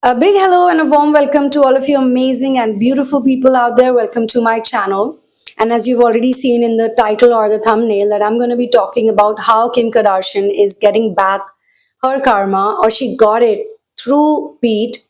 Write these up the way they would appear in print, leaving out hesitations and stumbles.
A big hello and a warm welcome to all of you amazing and beautiful people out there. Welcome to my channel. And as you've already seen in the title or the thumbnail, that I'm going to be talking about how Kim Kardashian is getting back her karma, or she got it through Pete.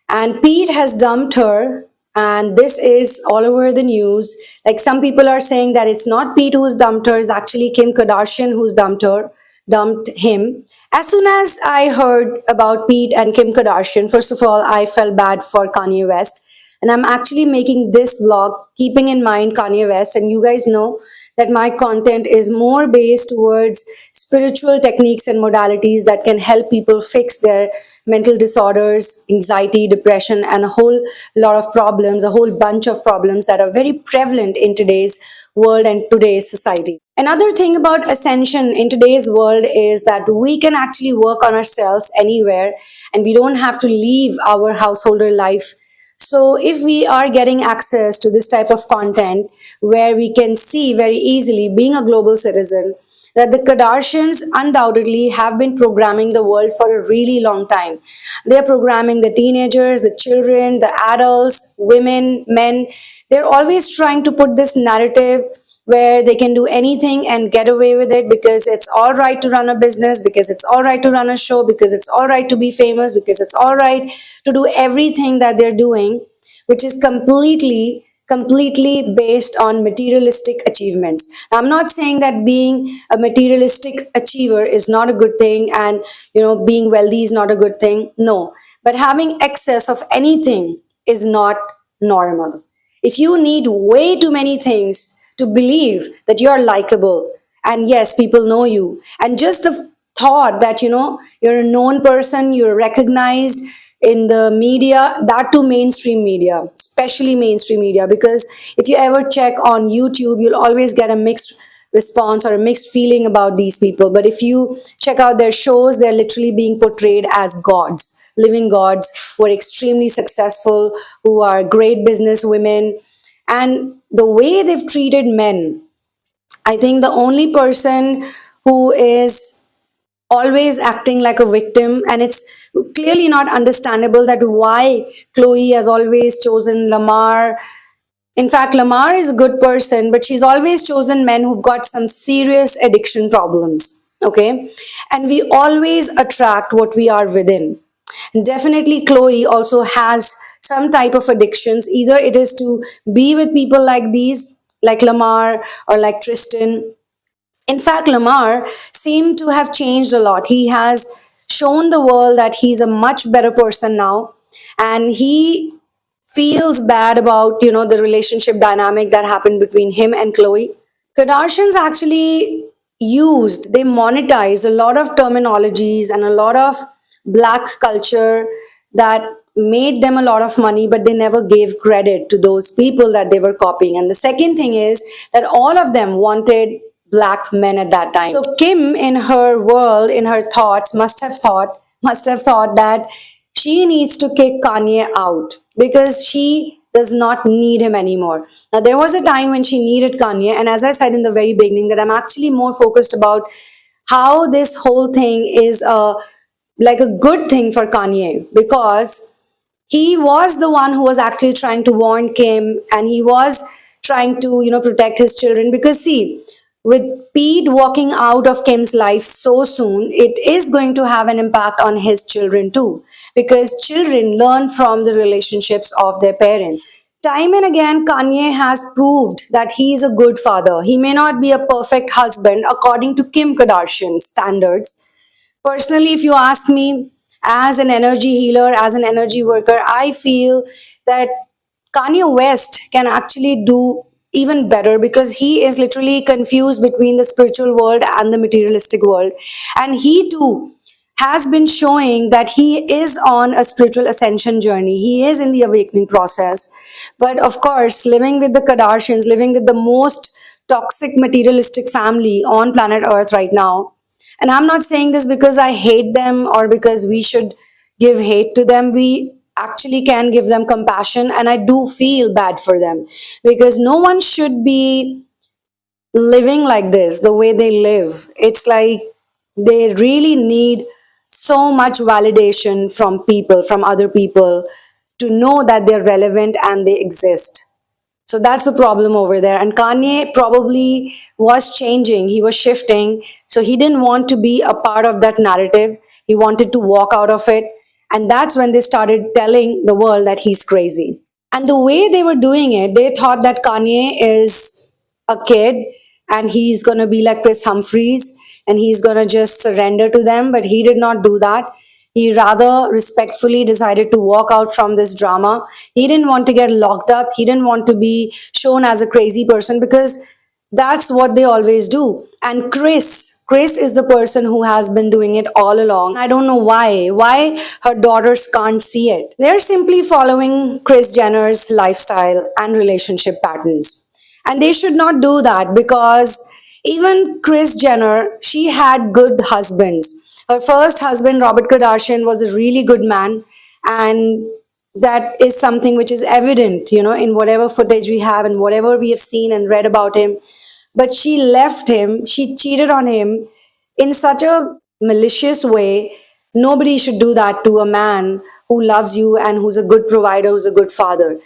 And Pete has dumped her, and this is all over the news. Like, some people are saying that it's not Pete who's dumped her, it's actually Kim Kardashian who's dumped him. As soon as I heard about Pete and Kim Kardashian, first of all, I felt bad for Kanye West. And I'm actually making this vlog keeping in mind Kanye West. And you guys know that my content is more based towards spiritual techniques and modalities that can help people fix their mental disorders, anxiety, depression, and a whole lot of problems, a whole bunch of problems that are very prevalent in today's world and today's society. Another thing about ascension in today's world is that we can actually work on ourselves anywhere, and we don't have to leave our householder life. So if we are getting access to this type of content where we can see very easily, being a global citizen, that the Kardashians undoubtedly have been programming the world for a really long time. They're programming the teenagers, the children, the adults, women, men. They're always trying to put this narrative where they can do anything and get away with it, because it's all right to run a business, because it's all right to run a show, because it's all right to be famous, because it's all right to do everything that they're doing, which is completely based on materialistic achievements. Now, I'm not saying that being a materialistic achiever is not a good thing, and being wealthy is not a good thing. No, but having excess of anything is not normal. If you need way too many things to believe that you're likable, and yes, people know you, and just the thought that you're a known person, you're recognized in the media, that too mainstream media, especially mainstream media, because if you ever check on YouTube, you'll always get a mixed response or a mixed feeling about these people. But if you check out their shows, they're literally being portrayed as gods, living gods who are extremely successful, who are great business women. And the way they've treated men, I think the only person who is always acting like a victim, and it's clearly not understandable that why Chloe has always chosen Lamar. In fact, Lamar is a good person, but she's always chosen men who've got some serious addiction problems. Okay. And we always attract what we are within. Definitely, Chloe also has some type of addictions. Either it is to be with people like these, like Lamar or like Tristan. In fact, Lamar seemed to have changed a lot. He has shown the world that he's a much better person now, and he feels bad about the relationship dynamic that happened between him and Chloe. Kardashians actually they monetized a lot of terminologies and a lot of black culture that made them a lot of money, but they never gave credit to those people that they were copying. And the second thing is that all of them wanted black men at that time. So Kim, in her world, in her thoughts, must have thought that she needs to kick Kanye out because she does not need him anymore. Now, there was a time when she needed Kanye, and as I said in the very beginning, that I'm actually more focused about how this whole thing is like a good thing for Kanye, because he was the one who was actually trying to warn Kim, and he was trying to protect his children. Because see, with Pete walking out of Kim's life so soon, it is going to have an impact on his children too, because children learn from the relationships of their parents. Time and again, Kanye has proved that he is a good father. He may not be a perfect husband according to Kim Kardashian standards. Personally, if you ask me, as an energy healer, as an energy worker, I feel that Kanye West can actually do even better, because he is literally confused between the spiritual world and the materialistic world. And he too has been showing that he is on a spiritual ascension journey. He is in the awakening process. But of course, living with the Kardashians, living with the most toxic materialistic family on planet Earth right now. And I'm not saying this because I hate them or because we should give hate to them. We actually can give them compassion, and I do feel bad for them, because no one should be living like this the way they live. It's like they really need so much validation from people, from other people, to know that they're relevant and they exist. So that's the problem over there. And Kanye probably was changing, he was shifting. So he didn't want to be a part of that narrative. He wanted to walk out of it. And that's when they started telling the world that he's crazy. And the way they were doing it, they thought that Kanye is a kid and he's going to be like Chris Humphries and he's going to just surrender to them. But he did not do that. He rather respectfully decided to walk out from this drama. He didn't want to get locked up. He didn't want to be shown as a crazy person because that's what they always do. And Kris is the person who has been doing it all along. I don't know why her daughters can't see it. They're simply following Kris Jenner's lifestyle and relationship patterns. And they should not do that because even Kris Jenner, she had good husbands. Her first husband, Robert Kardashian, was a really good man. And that is something which is evident, in whatever footage we have and whatever we have seen and read about him. But she left him, she cheated on him in such a malicious way. Nobody should do that to a man who loves you and who's a good provider, who's a good father.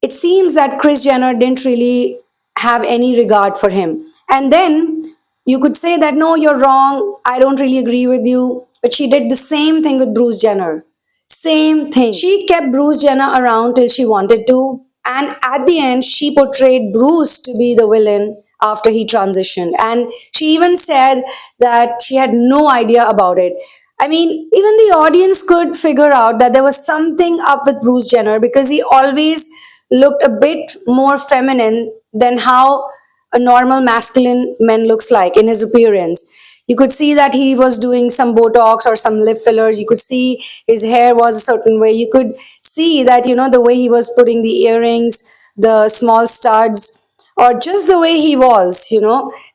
It seems that Kris Jenner didn't really have any regard for him. And then you could say that, no, you're wrong, I don't really agree with you. But she did the same thing with Bruce Jenner. Same thing. She kept Bruce Jenner around till she wanted to. And at the end, she portrayed Bruce to be the villain after he transitioned. And she even said that she had no idea about it. I mean, even the audience could figure out that there was something up with Bruce Jenner because he always looked a bit more feminine than how a normal masculine man looks like in his appearance. You could see that he was doing some Botox or some lip fillers. You could see his hair was a certain way. You could see that, the way he was putting the earrings, the small studs, or just the way he was.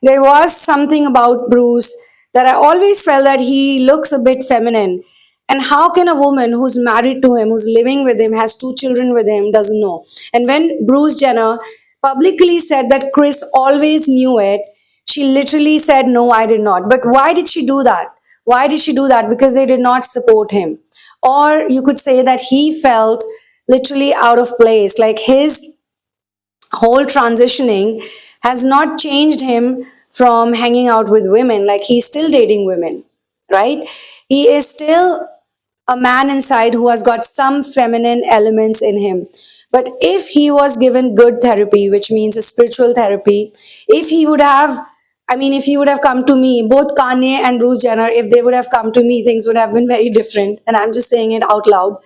There was something about Bruce that I always felt that he looks a bit feminine. And how can a woman who's married to him, who's living with him, has 2 children with him, doesn't know? And when Bruce Jenner publicly said that Kris always knew it, she literally said, no, I did not. But why did she do that? Why did she do that? Because they did not support him. Or you could say that he felt literally out of place. Like his whole transitioning has not changed him from hanging out with women. Like he's still dating women, right? He is still a man inside who has got some feminine elements in him. But if he was given good therapy, which means a spiritual therapy, if he would have, if he would have come to me, both Kanye and Bruce Jenner, if they would have come to me, things would have been very different. And I'm just saying it out loud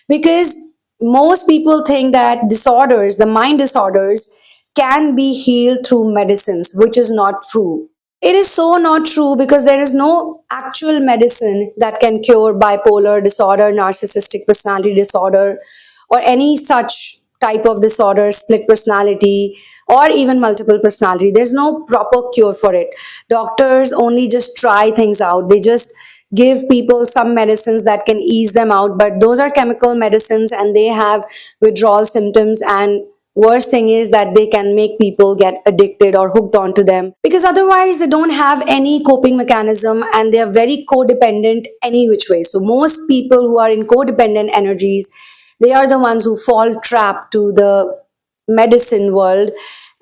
because most people think that disorders, the mind disorders, can be healed through medicines, which is not true. It is so not true because there is no actual medicine that can cure bipolar disorder, narcissistic personality disorder, or any such type of disorder, split personality, or even multiple personality. There's no proper cure for it. Doctors only just try things out. They just give people some medicines that can ease them out, but those are chemical medicines and they have withdrawal symptoms, and worst thing is that they can make people get addicted or hooked onto them because otherwise they don't have any coping mechanism and they are very codependent any which way. So most people who are in codependent energies, they are the ones who fall trapped to the medicine world,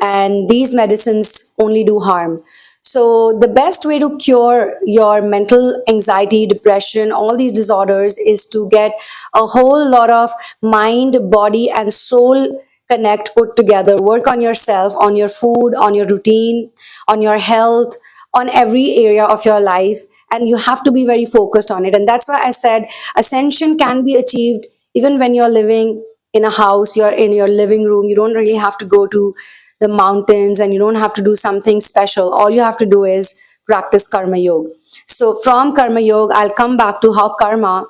and these medicines only do harm. So the best way to cure your mental anxiety, depression, all these disorders is to get a whole lot of mind, body, and soul connect put together. Work on yourself, on your food, on your routine, on your health, on every area of your life, and you have to be very focused on it. And that's why I said ascension can be achieved even when you're living in a house, you're in your living room. You don't really have to go to the mountains and you don't have to do something special. All you have to do is practice karma yoga. So from karma yoga, I'll come back to how karma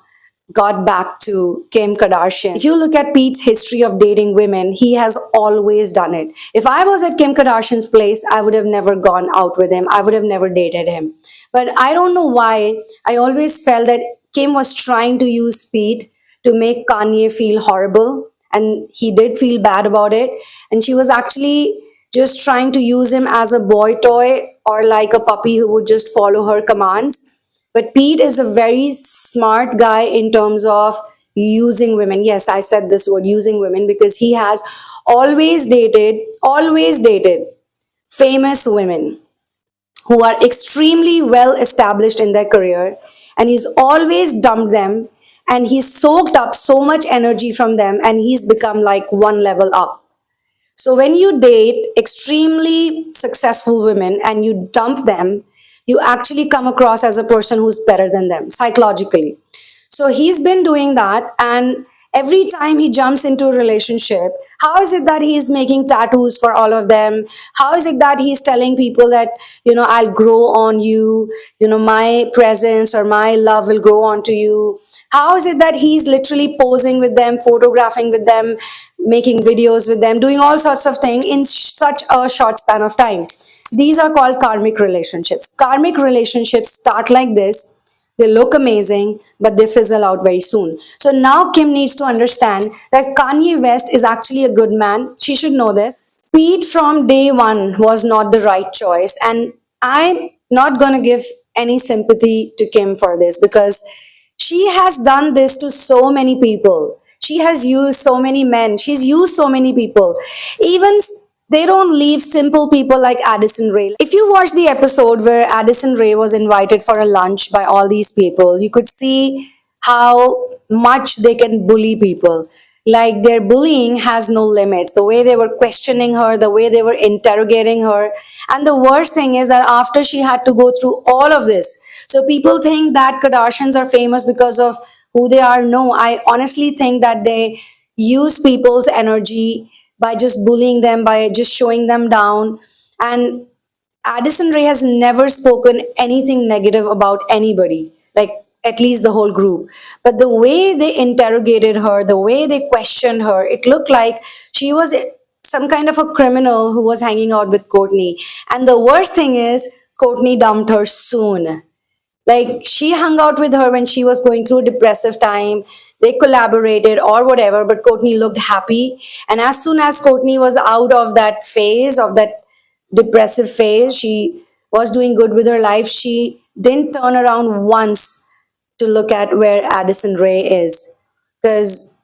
got back to Kim Kardashian. If you look at Pete's history of dating women, he has always done it. If I was at Kim Kardashian's place, I would have never gone out with him. I would have never dated him. But I don't know why. I always felt that Kim was trying to use Pete to make Kanye feel horrible. And he did feel bad about it. And she was actually just trying to use him as a boy toy or like a puppy who would just follow her commands. But Pete is a very smart guy in terms of using women. Yes, I said this word, using women, because he has always dated famous women who are extremely well established in their career, and he's always dumped them, and he's soaked up so much energy from them, and he's become like one level up. So when you date extremely successful women and you dump them, you actually come across as a person who's better than them psychologically. So he's been doing that, and every time he jumps into a relationship, how is it that he's making tattoos for all of them? How is it that he's telling people that, I'll grow on you, my presence or my love will grow onto you? How is it that he's literally posing with them, photographing with them, making videos with them, doing all sorts of things in such a short span of time? These are called karmic relationships. Karmic relationships start like this. They look amazing, but they fizzle out very soon. So now Kim needs to understand that Kanye West is actually a good man. She should know this. Pete from day one was not the right choice. And I'm not going to give any sympathy to Kim for this, because she has done this to so many people. She has used so many men. She's used so many people. Even they don't leave simple people like Addison Rae. If you watch the episode where Addison Rae was invited for a lunch by all these people, you could see how much they can bully people. Like, their bullying has no limits. The way they were questioning her, the way they were interrogating her. And the worst thing is that after she had to go through all of this, so people think that Kardashians are famous because of who they are. No, I honestly think that they use people's energy by just bullying them, by just showing them down. And Addison Rae has never spoken anything negative about anybody, like at least the whole group. But the way they interrogated her, the way they questioned her, it looked like she was some kind of a criminal who was hanging out with Kourtney. And the worst thing is, Kourtney dumped her soon. Like, she hung out with her when she was going through a depressive time. They collaborated or whatever, but Kourtney looked happy. And as soon as Kourtney was out of that phase, of that depressive phase, she was doing good with her life. She didn't turn around once to look at where Addison Rae is, because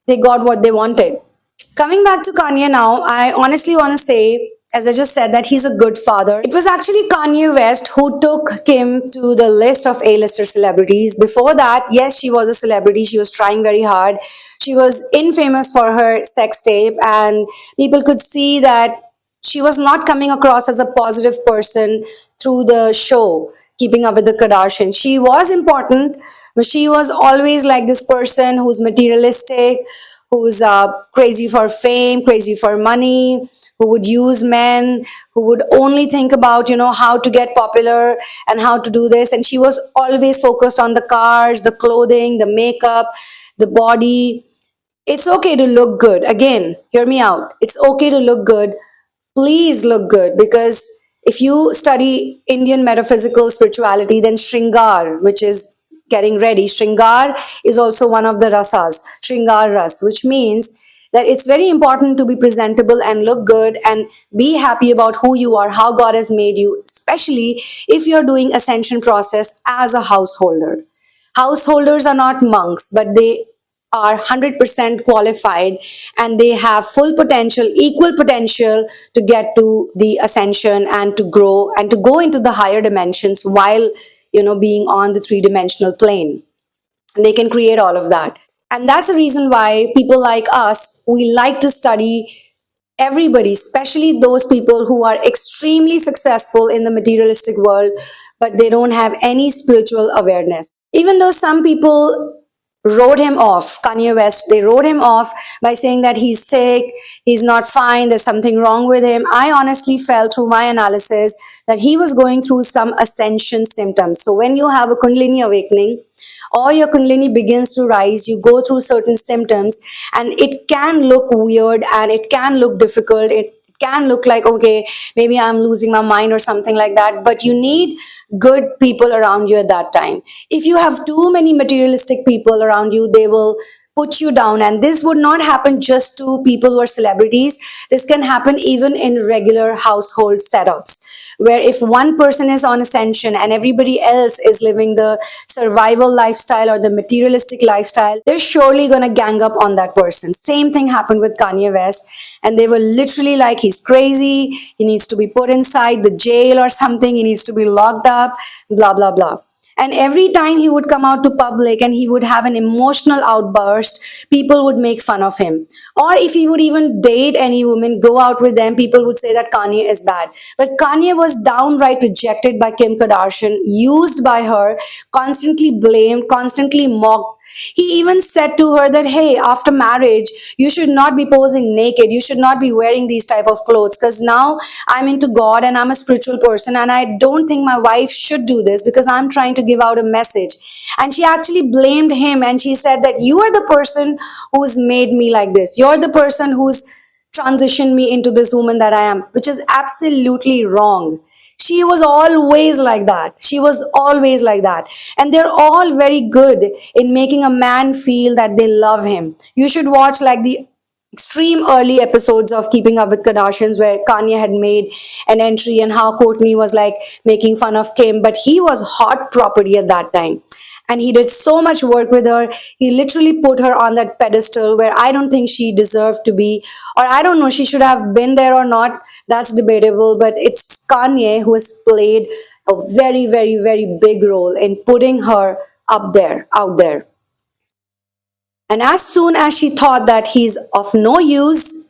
they got what they wanted. Coming back to Kanye now, I honestly want to say, as I just said, that he's a good father. It was actually Kanye West who took Kim to the list of A-lister celebrities. Before that, yes, she was a celebrity. She was trying very hard. She was infamous for her sex tape, and people could see that she was not coming across as a positive person through the show, Keeping Up with the Kardashians. She was important, but she was always like this person who's materialistic, who's crazy for fame, crazy for money, who would use men, who would only think about, how to get popular and how to do this. And she was always focused on the cars, the clothing, the makeup, the body. It's okay to look good. Again, hear me out. It's okay to look good. Please look good, because if you study Indian metaphysical spirituality, then Shringar, which is getting ready, Shringar is also one of the rasas, Shringar ras, which means that it's very important to be presentable and look good and be happy about who you are, how God has made you, especially if you're doing ascension process as a householder. Householders are not monks, but they are 100% qualified, and they have full potential, equal potential to get to the ascension and to grow and to go into the higher dimensions while, being on the three-dimensional plane. And they can create all of that. And that's the reason why people like us, we like to study everybody, especially those people who are extremely successful in the materialistic world, but they don't have any spiritual awareness. Even though some people wrote him off, Kanye West, they wrote him off by saying that he's sick, he's not fine, there's something wrong with him. I honestly felt through my analysis that he was going through some ascension symptoms. So when you have a Kundalini awakening, or your Kundalini begins to rise, you go through certain symptoms, and it can look weird and it can look difficult. It can look like, okay, maybe I'm losing my mind or something like that, but you need good people around you at that time. If you have too many materialistic people around you, they will put you down. And this would not happen just to people who are celebrities. This can happen even in regular household setups, where if one person is on ascension and everybody else is living the survival lifestyle or the materialistic lifestyle, they're surely going to gang up on that person. Same thing happened with Kanye West. And they were literally like, he's crazy, he needs to be put inside the jail or something, he needs to be locked up, blah blah blah. And every time he would come out to public and he would have an emotional outburst, people would make fun of him. Or if he would even date any woman, go out with them, people would say that Kanye is bad. But Kanye was downright rejected by Kim Kardashian, used by her, constantly blamed, constantly mocked. He even said to her that, hey, after marriage, you should not be posing naked. You should not be wearing these type of clothes, because now I'm into God and I'm a spiritual person and I don't think my wife should do this because I'm trying to give out a message. And she actually blamed him and she said that you are the person who's made me like this. You're the person who's transitioned me into this woman that I am, which is absolutely wrong. She was always like that. She was always like that. And they're all very good in making a man feel that they love him. You should watch like the extreme early episodes of Keeping Up with Kardashians where Kanye had made an entry and how Kourtney was like making fun of Kim, but he was hot property at that time. And he did so much work with her. He literally put her on that pedestal where I don't think she deserved to be, or I don't know, she should have been there or not. That's debatable, but it's Kanye who has played a very, very, very big role in putting her up there, out there. And as soon as she thought that he's of no use,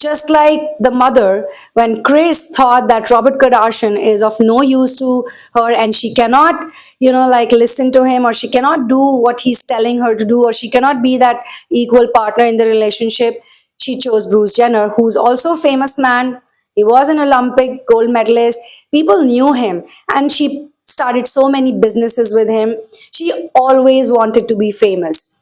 just like the mother, when Kris thought that Robert Kardashian is of no use to her and she cannot, like listen to him, or she cannot do what he's telling her to do, or she cannot be that equal partner in the relationship, she chose Bruce Jenner, who's also a famous man. He was an Olympic gold medalist. People knew him and she started so many businesses with him. She always wanted to be famous.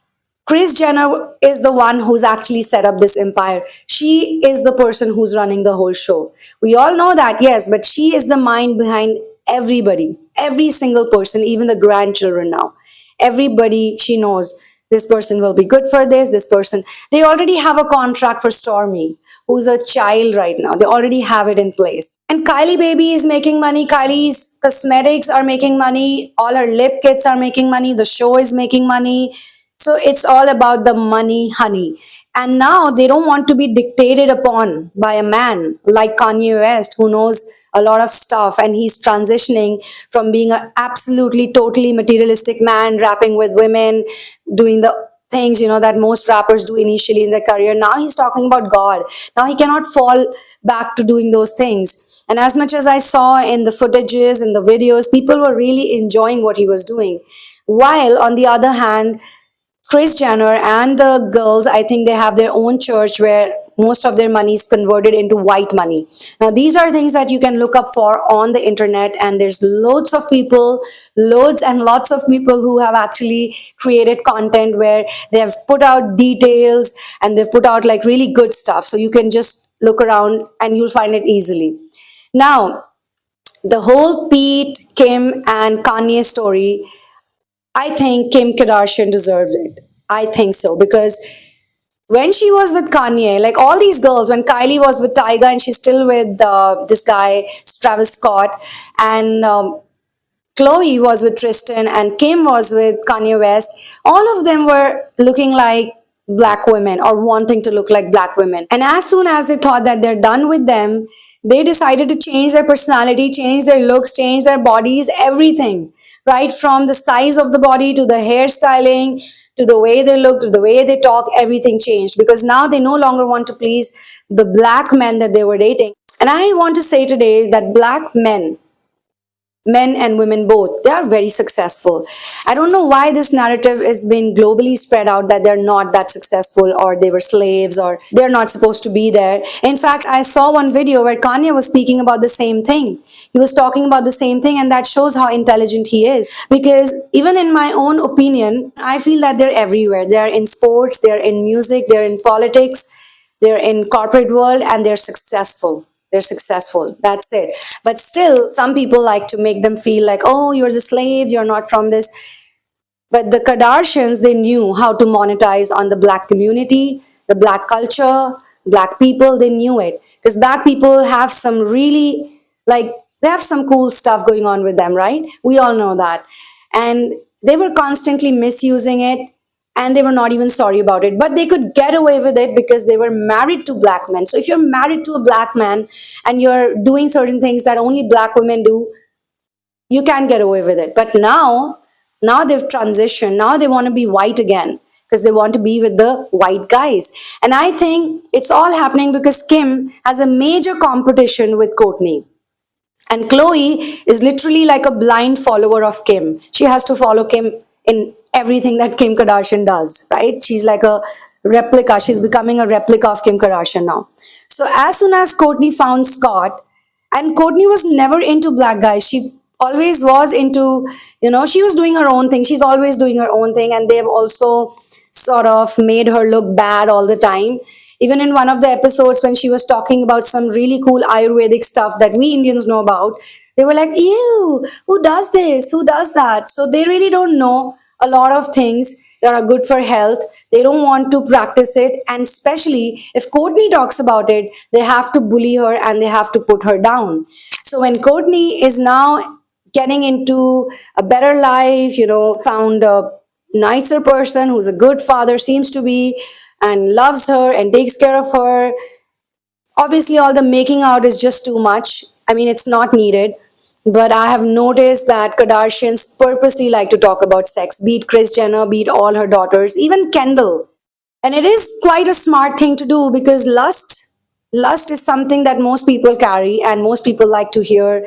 Kris Jenner is the one who's actually set up this empire. She is the person who's running the whole show. We all know that, yes, but she is the mind behind everybody, every single person, even the grandchildren now. Everybody, she knows this person will be good for this person. They already have a contract for Stormy, who's a child right now. They already have it in place. And Kylie baby is making money. Kylie's cosmetics are making money. All her lip kits are making money. The show is making money. So it's all about the money, honey. And now they don't want to be dictated upon by a man like Kanye West, who knows a lot of stuff, and he's transitioning from being an absolutely, totally materialistic man, rapping with women, doing the things, that most rappers do initially in their career. Now he's talking about God. Now he cannot fall back to doing those things. And as much as I saw in the footages and the videos, people were really enjoying what he was doing. While on the other hand, Kris Jenner and the girls, I think they have their own church where most of their money is converted into white money. Now, these are things that you can look up for on the internet, and there's loads of people, loads and lots of people who have actually created content where they have put out details and they've put out like really good stuff. So you can just look around and you'll find it easily. Now, the whole Pete, Kim, and Kanye story, I think Kim Kardashian deserved it. I think so, because when she was with Kanye, like all these girls, when Kylie was with Tyga and she's still with this guy, Travis Scott, and Chloe was with Tristan, and Kim was with Kanye West, all of them were looking like black women or wanting to look like black women. And as soon as they thought that they're done with them, they decided to change their personality, change their looks, change their bodies, everything. Right from the size of the body to the hairstyling, to the way they look, to the way they talk, everything changed because now they no longer want to please the black men that they were dating. And I want to say today that black men and women both, they are very successful. I don't know why this narrative has been globally spread out that they're not that successful, or they were slaves, or they're not supposed to be there. In fact, I saw one video where Kanye was speaking about the same thing. He was talking about the same thing, and that shows how intelligent he is. Because even in my own opinion, I feel that they're everywhere. They're in sports, they're in music, they're in politics, they're in corporate world, and they're successful. They're successful. That's it. But still, some people like to make them feel like, oh, you're the slaves, you're not from this. But the Kardashians, they knew how to monetize on the black community, the black culture, black people, they knew it. Because black people have some really, like, they have some cool stuff going on with them, right? We all know that. And they were constantly misusing it, and they were not even sorry about it. But they could get away with it because they were married to black men. So if you're married to a black man and you're doing certain things that only black women do, you can get away with it. But now they've transitioned. Now they want to be white again because they want to be with the white guys. And I think it's all happening because Kim has a major competition with Courtney. And Chloe is literally like a blind follower of Kim. She has to follow Kim in everything that Kim Kardashian does, right? She's like a replica. She's becoming a replica of Kim Kardashian now. So as soon as Courtney found Scott, and Courtney was never into black guys. She always was into, she was doing her own thing. She's always doing her own thing. And they've also sort of made her look bad all the time. Even in one of the episodes when she was talking about some really cool Ayurvedic stuff that we Indians know about, they were like, ew, who does this? Who does that? So they really don't know a lot of things that are good for health. They don't want to practice it. And especially if Courtney talks about it, they have to bully her and they have to put her down. So when Courtney is now getting into a better life, found a nicer person who's a good father, seems to be, and loves her and takes care of her. Obviously, all the making out is just too much. I mean, it's not needed. But I have noticed that Kardashians purposely like to talk about sex, be it Kris Jenner, be it all her daughters, even Kendall. And it is quite a smart thing to do because lust is something that most people carry and most people like to hear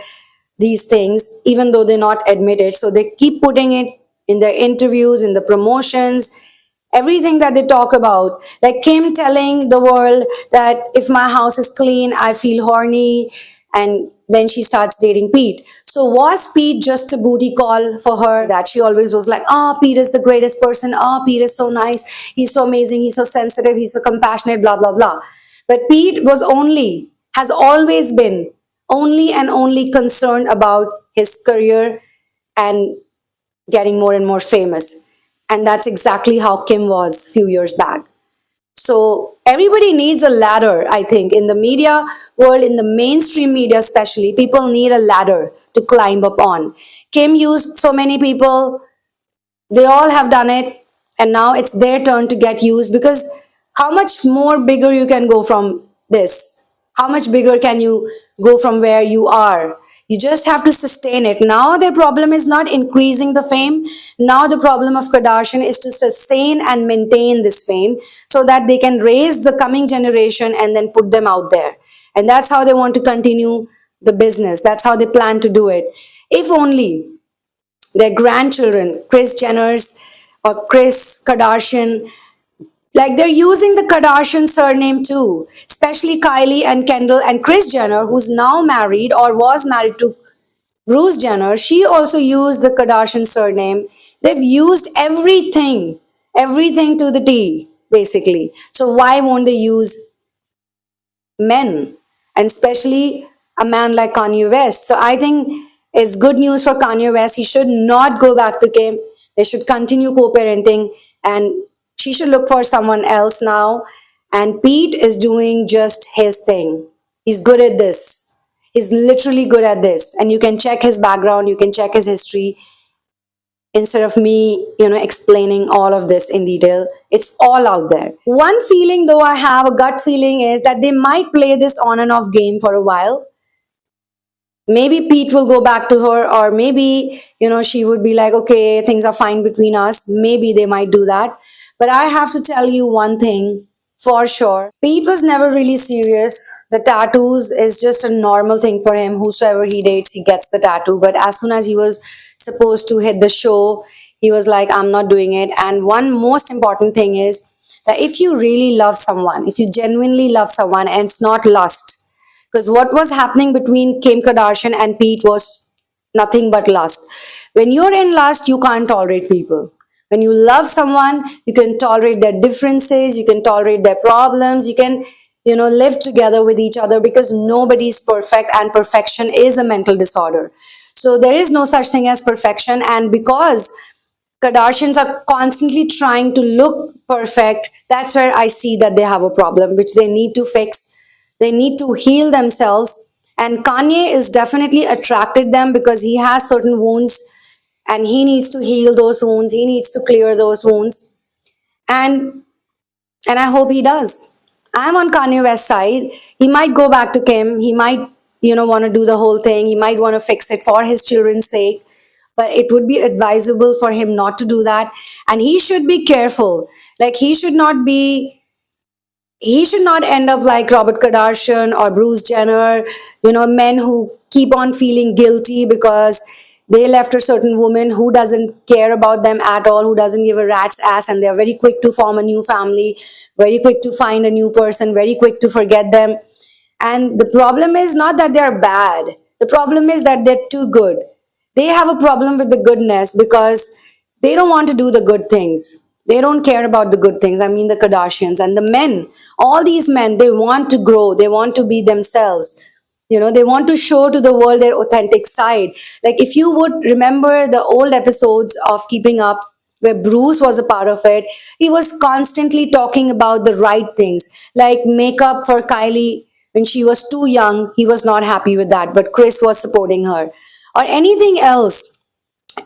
these things, even though they're not admitted. So they keep putting it in their interviews, in the promotions, everything that they talk about. Like Kim telling the world that if my house is clean, I feel horny. And then she starts dating Pete. So was Pete just a booty call for her that she always was like, oh, Pete is the greatest person. Oh, Pete is so nice. He's so amazing. He's so sensitive. He's so compassionate, blah, blah, blah. But Pete has always been only and only concerned about his career and getting more and more famous. And that's exactly how Kim was a few years back. So everybody needs a ladder, I think. In the media world, in the mainstream media especially, people need a ladder to climb up on. Kim used so many people, they all have done it, and now it's their turn to get used because how much more bigger you can go from this? How much bigger can you go from where you are? You just have to sustain it. Now their problem is not increasing the fame. Now the problem of Kardashian is to sustain and maintain this fame so that they can raise the coming generation and then put them out there. And that's how they want to continue the business. That's how they plan to do it. If only their grandchildren, Kris Jenner's or Kris Kardashian, like they're using the Kardashian surname too, especially Kylie and Kendall and Kris Jenner, who's now married or was married to Bruce Jenner. She also used the Kardashian surname. They've used everything to the T, basically. So why won't they use men? And especially a man like Kanye West. So I think it's good news for Kanye West. He should not go back to Kim. They should continue co-parenting and she should look for someone else now. And Pete is doing just his thing. He's good at this. He's literally good at this. And you can check his background, you can check his history. Instead of me, explaining all of this in detail, it's all out there. One feeling though I have, a gut feeling, is that they might play this on and off game for a while. Maybe Pete will go back to her, or maybe, she would be like, okay, things are fine between us. Maybe they might do that. But I have to tell you one thing for sure. Pete was never really serious. The tattoos is just a normal thing for him. Whosoever he dates, he gets the tattoo. But as soon as he was supposed to hit the show, he was like, I'm not doing it. And one most important thing is that if you really love someone, if you genuinely love someone, and it's not lust, because what was happening between Kim Kardashian and Pete was nothing but lust. When you're in lust, you can't tolerate people. When you love someone, you can tolerate their differences, you can tolerate their problems, you can, live together with each other because nobody's perfect and perfection is a mental disorder. So there is no such thing as perfection. And because Kardashians are constantly trying to look perfect. That's where I see that they have a problem, which they need to fix. They need to heal themselves. And Kanye is definitely attracted them because he has certain wounds and he needs to heal those wounds. He needs to clear those wounds. And and I hope he does. I'm on Kanye West's side. He might go back to Kim. He might, want to do the whole thing. He might want to fix it for his children's sake. But it would be advisable for him not to do that. And he should be careful. Like he should not end up like Robert Kardashian or Bruce Jenner, men who keep on feeling guilty because they left a certain woman who doesn't care about them at all, who doesn't give a rat's ass, and they're very quick to form a new family, very quick to find a new person, very quick to forget them. And the problem is not that they're bad, the problem is that they're too good. They have a problem with the goodness because they don't want to do the good things. They don't care about the good things. I mean, the Kardashians and the men, all these men, they want to grow. They want to be themselves. They want to show to the world their authentic side. Like, if you would remember the old episodes of Keeping Up, where Bruce was a part of it, he was constantly talking about the right things, like makeup for Kylie when she was too young. He was not happy with that, but Kris was supporting her. Or anything else,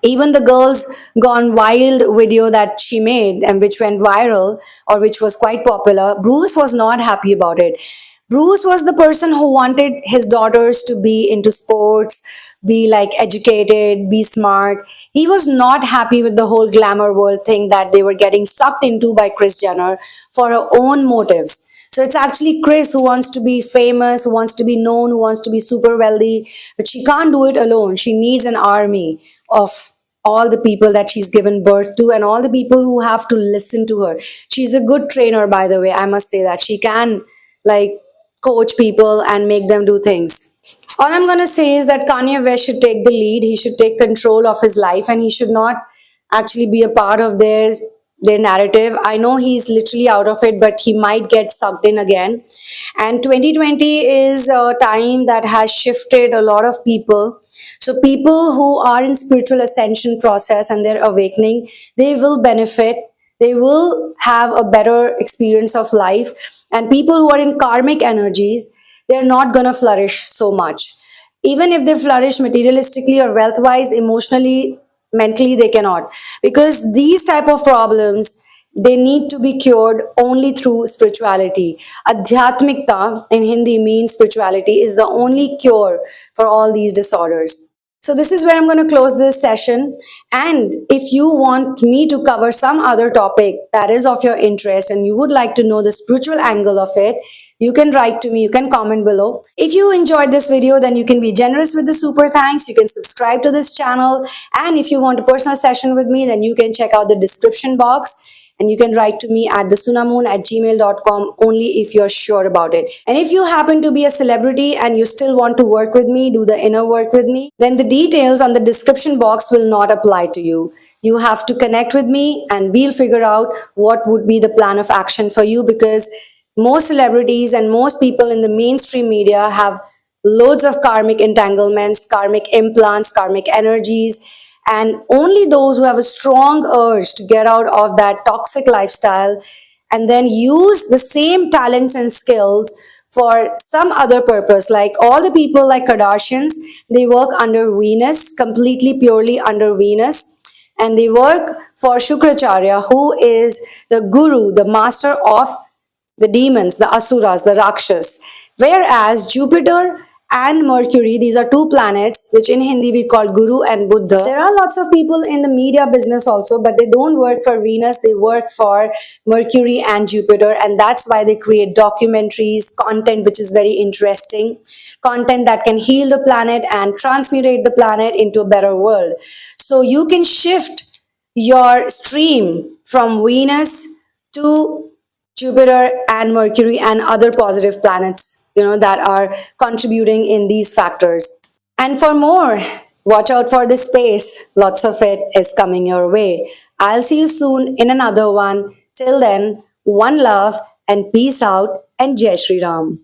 even the girls gone wild video that she made and which went viral or which was quite popular, Bruce was not happy about it. Bruce was the person who wanted his daughters to be into sports, be like educated, be smart. He was not happy with the whole glamour world thing that they were getting sucked into by Kris Jenner for her own motives. So it's actually Kris who wants to be famous, who wants to be known, who wants to be super wealthy, but she can't do it alone. She needs an army of all the people that she's given birth to and all the people who have to listen to her. She's a good trainer, by the way. I must say that she can like coach people and make them do things. All I'm going to say is that Kanye West should take the lead. He should take control of his life and he should not actually be a part of their narrative. I know he's literally out of it, but he might get sucked in again. And 2020 is a time that has shifted a lot of people. So people who are in spiritual ascension process and they're awakening, they will benefit. They will have a better experience of life. And people who are in karmic energies, they're not going to flourish so much. Even if they flourish materialistically or wealth wise, emotionally, mentally, they cannot, because these type of problems, they need to be cured only through spirituality. Adhyatmikta in Hindi means spirituality is the only cure for all these disorders. So this is where I'm going to close this session. And if you want me to cover some other topic that is of your interest and you would like to know the spiritual angle of it, you can write to me, you can comment below. If you enjoyed this video, then you can be generous with the super thanks. You can subscribe to this channel. And if you want a personal session with me, then you can check out the description box. And you can write to me at thesunamoon@gmail.com only if you're sure about it. And if you happen to be a celebrity and you still want to work with me, do the inner work with me, then the details on the description box will not apply to you. You have to connect with me and we'll figure out what would be the plan of action for you, because most celebrities and most people in the mainstream media have loads of karmic entanglements, karmic implants, karmic energies. And only those who have a strong urge to get out of that toxic lifestyle and then use the same talents and skills for some other purpose. Like all the people like Kardashians, they work under Venus, completely purely under Venus. And they work for Shukracharya, who is the guru, the master of the demons, the asuras, the rakshas. Whereas Jupiter and Mercury, these are two planets which in Hindi we call Guru and Buddha. There are lots of people in the media business also, but they don't work for Venus, they work for Mercury and Jupiter, and that's why they create documentaries, content which is very interesting, content that can heal the planet and transmutate the planet into a better world. So you can shift your stream from Venus to Jupiter and Mercury and other positive planets, that are contributing in these factors. And for more, watch out for the space. Lots of it is coming your way. I'll see you soon in another one. Till then, one love and peace out and Jai Shri Ram.